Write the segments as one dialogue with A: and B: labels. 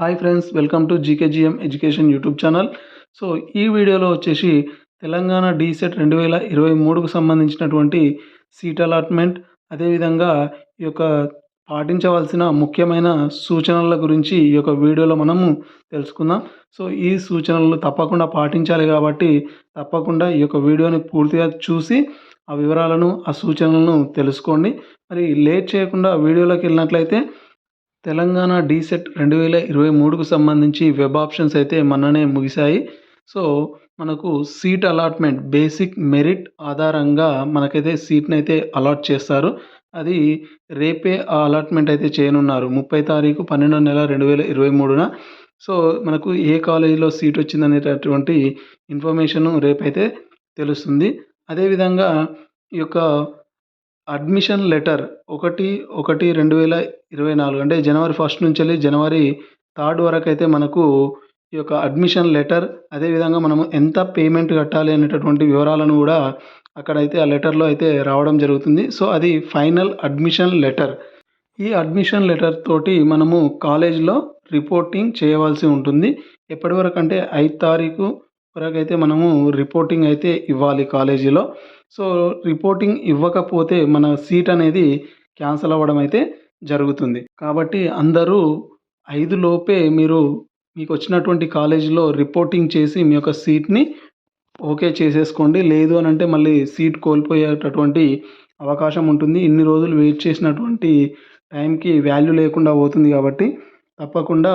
A: Hi friends, welcome to GKGM education YouTube channel. So ఈ వీడియోలో వచ్చేసి తెలంగాణ డీసెట్ 2023కు సంబంధించినటువంటి సీట్ అలాట్మెంట్, అదేవిధంగా ఈ యొక్క పాటించవలసిన ముఖ్యమైన సూచనల గురించి ఈ యొక్క వీడియోలో మనము తెలుసుకుందాం. సో ఈ సూచనలు తప్పకుండా పాటించాలి కాబట్టి తప్పకుండా ఈ యొక్క వీడియోని పూర్తిగా చూసి ఆ వివరాలను, ఆ సూచనలను తెలుసుకోండి. మరి లేట్ చేయకుండా వీడియోలోకి వెళ్ళినట్లయితే తెలంగాణ డీసెట్ 2023కు సంబంధించి వెబ్ ఆప్షన్స్ అయితే మొన్ననే ముగిశాయి. సో మనకు సీట్ అలాట్మెంట్ బేసిక్ మెరిట్ ఆధారంగా మనకైతే సీట్ని అయితే అలాట్ చేస్తారు. అది రేపే ఆ అలాట్మెంట్ అయితే చేయనున్నారు. 30 తారీఖు 12వ నెల 2023న. సో మనకు ఏ కాలేజీలో సీట్ వచ్చిందనేటటువంటి ఇన్ఫర్మేషన్ రేపైతే తెలుస్తుంది. అదేవిధంగా ఈ యొక్క అడ్మిషన్ లెటర్ 1/1/2024 అంటే జనవరి 1 నుంచి వెళ్ళి జనవరి 3 వరకు అయితే మనకు ఈ యొక్క అడ్మిషన్ లెటర్, అదేవిధంగా మనము ఎంత పేమెంట్ కట్టాలి అనేటటువంటి వివరాలను కూడా అక్కడైతే ఆ లెటర్లో అయితే రావడం జరుగుతుంది. సో అది ఫైనల్ అడ్మిషన్ లెటర్. ఈ అడ్మిషన్ లెటర్ తోటి మనము కాలేజ్లో రిపోర్టింగ్ చేయవలసి ఉంటుంది. ఎప్పటి వరకు అంటే 5 తారీఖు వరకు అయితే మనము రిపోర్టింగ్ అయితే ఇవ్వాలి కాలేజీలో. సో రిపోర్టింగ్ ఇవ్వకపోతే మన సీట్ అనేది క్యాన్సిల్ అవ్వడం అయితే జరుగుతుంది. కాబట్టి అందరూ 5 లోపే మీకు వచ్చినటువంటి కాలేజీలో రిపోర్టింగ్ చేసి మీ యొక్క సీట్ని ఓకే చేసేసుకోండి. లేదు అని అంటే మళ్ళీ సీట్ కోల్పోయేటటువంటి అవకాశం ఉంటుంది. ఇన్ని రోజులు వెయిట్ చేసినటువంటి టైంకి వాల్యూ లేకుండా పోతుంది. కాబట్టి తప్పకుండా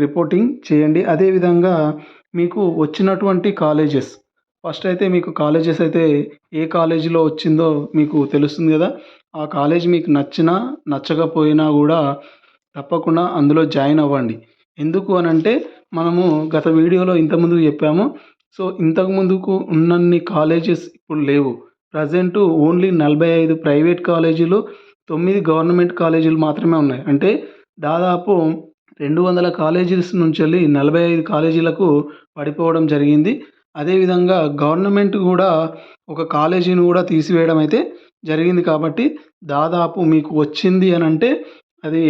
A: రిపోర్టింగ్ చేయండి. అదేవిధంగా మీకు వచ్చినటువంటి కాలేజెస్, ఫస్ట్ అయితే మీకు కాలేజెస్ అయితే ఏ కాలేజీలో వచ్చిందో మీకు తెలుస్తుంది కదా. ఆ కాలేజ్ మీకు నచ్చినా నచ్చకపోయినా కూడా తప్పకుండా అందులో జాయిన్ అవ్వండి. ఎందుకు అని అంటే మనము గత వీడియోలో ఇంతకుముందు చెప్పాము. సో ఇంతకు ముందుకు ఉన్నన్ని కాలేజెస్ ఇప్పుడు లేవు. ప్రజెంట్ ఓన్లీ 45 ప్రైవేట్ కాలేజీలు, 9 గవర్నమెంట్ కాలేజీలు మాత్రమే ఉన్నాయి. అంటే దాదాపు 200 కాలేజీస్ నుంచి వెళ్ళి 45 కాలేజీలకు పడిపోవడం జరిగింది. అదేవిధంగా గవర్నమెంట్ కూడా ఒక కాలేజీని కూడా తీసివేయడం అయితే జరిగింది. కాబట్టి దాదాపు మీకు వచ్చింది అని అంటే అది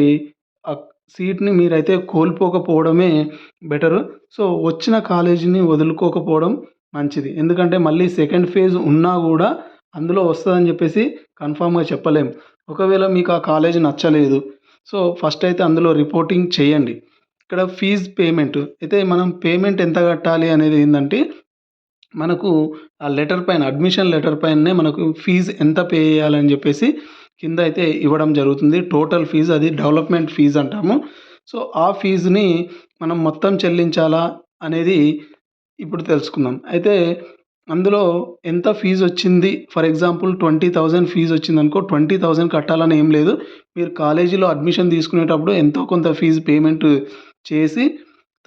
A: ఆ సీట్ని మీరైతే కోల్పోకపోవడమే బెటరు. సో వచ్చిన కాలేజీని వదులుకోకపోవడం మంచిది. ఎందుకంటే మళ్ళీ సెకండ్ ఫేజ్ ఉన్నా కూడా అందులో వస్తుందని చెప్పేసి కన్ఫామ్గా చెప్పలేం. ఒకవేళ మీకు ఆ కాలేజ్ నచ్చలేదు, సో ఫస్ట్ అయితే అందులో రిపోర్టింగ్ చేయండి. ఇక్కడ ఫీజ్ పేమెంట్ అయితే మనం పేమెంట్ ఎంత కట్టాలి అనేది ఏంటంటే మనకు ఆ లెటర్ పైన, అడ్మిషన్ లెటర్ పైనే మనకు ఫీజు ఎంత పే చేయాలని చెప్పేసి కింద అయితే ఇవ్వడం జరుగుతుంది. టోటల్ ఫీజు, అది డెవలప్మెంట్ ఫీజు అంటాము. సో ఆ ఫీజుని మనం మొత్తం చెల్లించాలా అనేది ఇప్పుడు తెలుసుకుందాం. అయితే అందులో ఎంత ఫీజు వచ్చింది, ఫర్ ఎగ్జాంపుల్ 20,000 ఫీజు వచ్చిందనుకో, 20,000 కట్టాలని ఏం లేదు. మీరు కాలేజీలో అడ్మిషన్ తీసుకునేటప్పుడు ఎంతో కొంత ఫీజు పేమెంట్ చేసి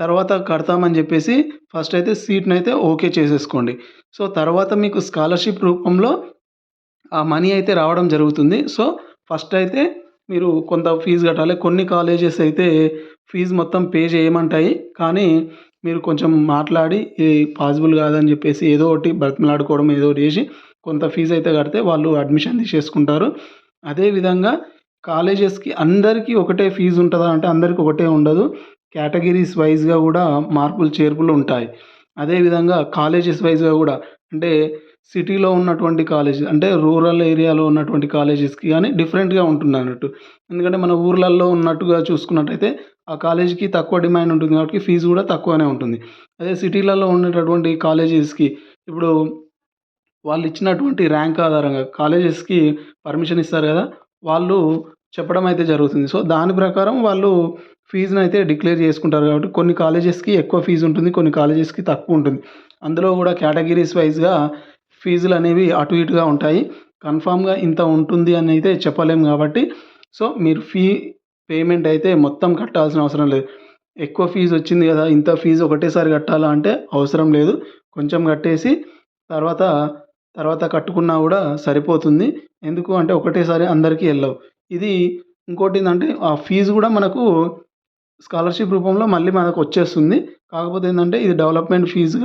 A: తర్వాత కడతామని చెప్పేసి ఫస్ట్ అయితే సీట్ని అయితే ఓకే చేసేసుకోండి. సో తర్వాత మీకు స్కాలర్షిప్ రూపంలో ఆ మనీ అయితే రావడం జరుగుతుంది. సో ఫస్ట్ అయితే మీరు కొంత ఫీజు కట్టాలి. కొన్ని కాలేజెస్ అయితే ఫీజు మొత్తం పే చేయమంటాయి. కానీ మీరు కొంచెం మాట్లాడి ఇది పాసిబుల్ కాదని చెప్పేసి ఏదో ఒకటి బ్రతిమలాడుకోవడం, ఏదో ఒకటి చేసి కొంత ఫీజు అయితే కడితే వాళ్ళు అడ్మిషన్ తీసేసుకుంటారు. అదేవిధంగా కాలేజెస్కి అందరికీ ఒకటే ఫీజు ఉంటుందా అంటే అందరికీ ఒకటే ఉండదు. కేటగిరీస్ వైజ్గా కూడా మార్పులు చేర్పులు ఉంటాయి. అదేవిధంగా కాలేజెస్ వైజ్గా కూడా, అంటే సిటీలో ఉన్నటువంటి కాలేజ్ అంటే రూరల్ ఏరియాలో ఉన్నటువంటి కాలేజెస్కి కానీ డిఫరెంట్గా ఉంటుంది అన్నట్టు. ఎందుకంటే మన ఊర్లలో ఉన్నట్టుగా చూసుకున్నట్టయితే ఆ కాలేజీకి తక్కువ డిమాండ్ ఉంటుంది కాబట్టి ఫీజు కూడా తక్కువనే ఉంటుంది. అదే సిటీలలో ఉండేటటువంటి కాలేజెస్కి ఇప్పుడు వాళ్ళు ఇచ్చినటువంటి ర్యాంక్ ఆధారంగా కాలేజెస్కి పర్మిషన్ ఇస్తారు కదా, వాళ్ళు చెప్పడం అయితే జరుగుతుంది. సో దాని ప్రకారం వాళ్ళు ఫీజుని అయితే డిక్లేర్ చేసుకుంటారు. కాబట్టి కొన్ని కాలేజెస్కి ఎక్కువ ఫీజు ఉంటుంది, కొన్ని కాలేజెస్కి తక్కువ ఉంటుంది. అందులో కూడా కేటగిరీస్ వైజ్గా ఫీజులు అనేవి అటు ఇటుగా ఉంటాయి. కన్ఫామ్గా ఇంత ఉంటుంది అని అయితే చెప్పలేము. కాబట్టి సో మీరు పేమెంట్ అయితే మొత్తం కట్టాల్సిన అవసరం లేదు. ఎక్కువ ఫీజు వచ్చింది కదా, ఇంత ఫీజు ఒకటేసారి కట్టాలా అంటే అవసరం లేదు. కొంచెం కట్టేసి తర్వాత కట్టుకున్నా కూడా సరిపోతుంది. ఎందుకు అంటే ఒకటేసారి అందరికీ వెళ్ళవు. ఇది ఇంకోటి ఏంటంటే ఆ ఫీజు కూడా మనకు స్కాలర్షిప్ రూపంలో మళ్ళీ మనకు వచ్చేస్తుంది. కాకపోతే ఏంటంటే ఇది డెవలప్మెంట్ ఫీజు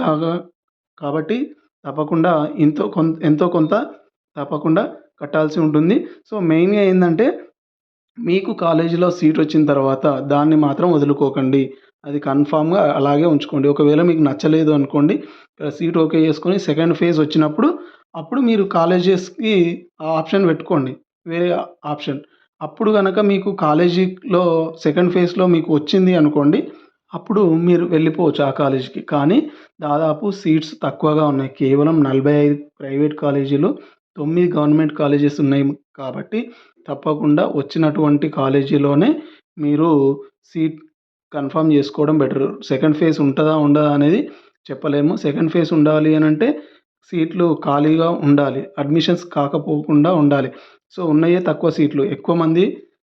A: కాబట్టి తప్పకుండా ఎంతో కొంత తప్పకుండా కట్టాల్సి ఉంటుంది. సో మెయిన్గా ఏంటంటే మీకు కాలేజీలో సీట్ వచ్చిన తర్వాత దాన్ని మాత్రం వదులుకోకండి. అది కన్ఫామ్‌గా అలాగే ఉంచుకోండి. ఒకవేళ మీకు నచ్చలేదు అనుకోండి, సీట్ ఓకే చేసుకొని సెకండ్ ఫేజ్ వచ్చినప్పుడు అప్పుడు మీరు కాలేజెస్‌కి ఆ ఆప్షన్ పెట్టుకోండి. వేరే ఆప్షన్. అప్పుడు గనక మీకు కాలేజీలో సెకండ్ ఫేజ్‌లో మీకు వచ్చింది అనుకోండి, అప్పుడు మీరు వెళ్ళిపోవచ్చు ఆ కాలేజీకి. కానీ దాదాపు సీట్స్ తక్కువగా ఉన్నాయి. కేవలం 45 ప్రైవేట్ కాలేజీలు, 9 గవర్నమెంట్ కాలేజెస్ ఉన్నాయి కాబట్టి తప్పకుండా వచ్చినటువంటి కాలేజీలోనే మీరు సీట్ కన్ఫర్మ్ చేసుకోవడం బెటర్. సెకండ్ ఫేజ్ ఉంటదా? ఉండదా? అనేది చెప్పలేము. సెకండ్ ఫేజ్ ఉండాలి అనంటే సీట్లు ఖాళీగా ఉండాలి. అడ్మిషన్స్ కాకపోకుండా ఉండాలి. సో, ఉన్నయే తక్కువ సీట్లు. ఎక్కువ మంది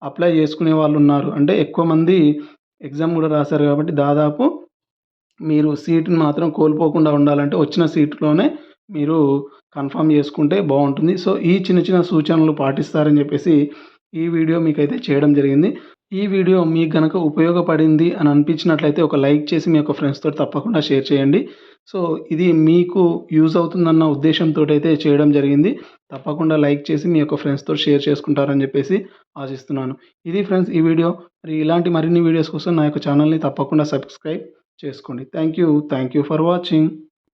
A: అప్లై చేసుకునే వాళ్ళున్నారు. అంటే ఎక్కువ మంది ఎగ్జామ్ గూడా రాసారు కాబట్టి దాదాపు మీరు సీట్‌ని మాత్రం కోల్పోకుండా ఉండాలంటే వచ్చిన సీట్‌లోనే మీరు కన్ఫర్మ్ చేసుకుంటే బావుంటుంది. సో, ఈ చిన్న చిన్న సూచనలు పాటిస్తారని చెప్పేసి ఈ వీడియో మీకైతే చేయడం జరిగింది. ఈ వీడియో మీకు గనక ఉపయోగపడింది అని అనిపించినట్లయితే ఒక లైక్ చేసి మీ యొక్క ఫ్రెండ్స్‌తోటి తప్పకుండా షేర్ చేయండి. సో, ఇది మీకు యూజ్ అవుతుందన్న ఉద్దేశంతోటైతే చేయడం జరిగింది. తప్పకుండా లైక్ చేసి మీ యొక్క ఫ్రెండ్స్‌తోటి షేర్ చేసుకుంటారని చెప్పేసి ఆశిస్తున్నాను. ఇది ఫ్రెండ్స్ ఈ వీడియో. మరి ఇలాంటి మరిన్ని వీడియోస్ కోసం నా యొక్క ఛానల్‌ని తప్పకుండా సబ్స్క్రైబ్ చేసుకోండి. Thank you for watching.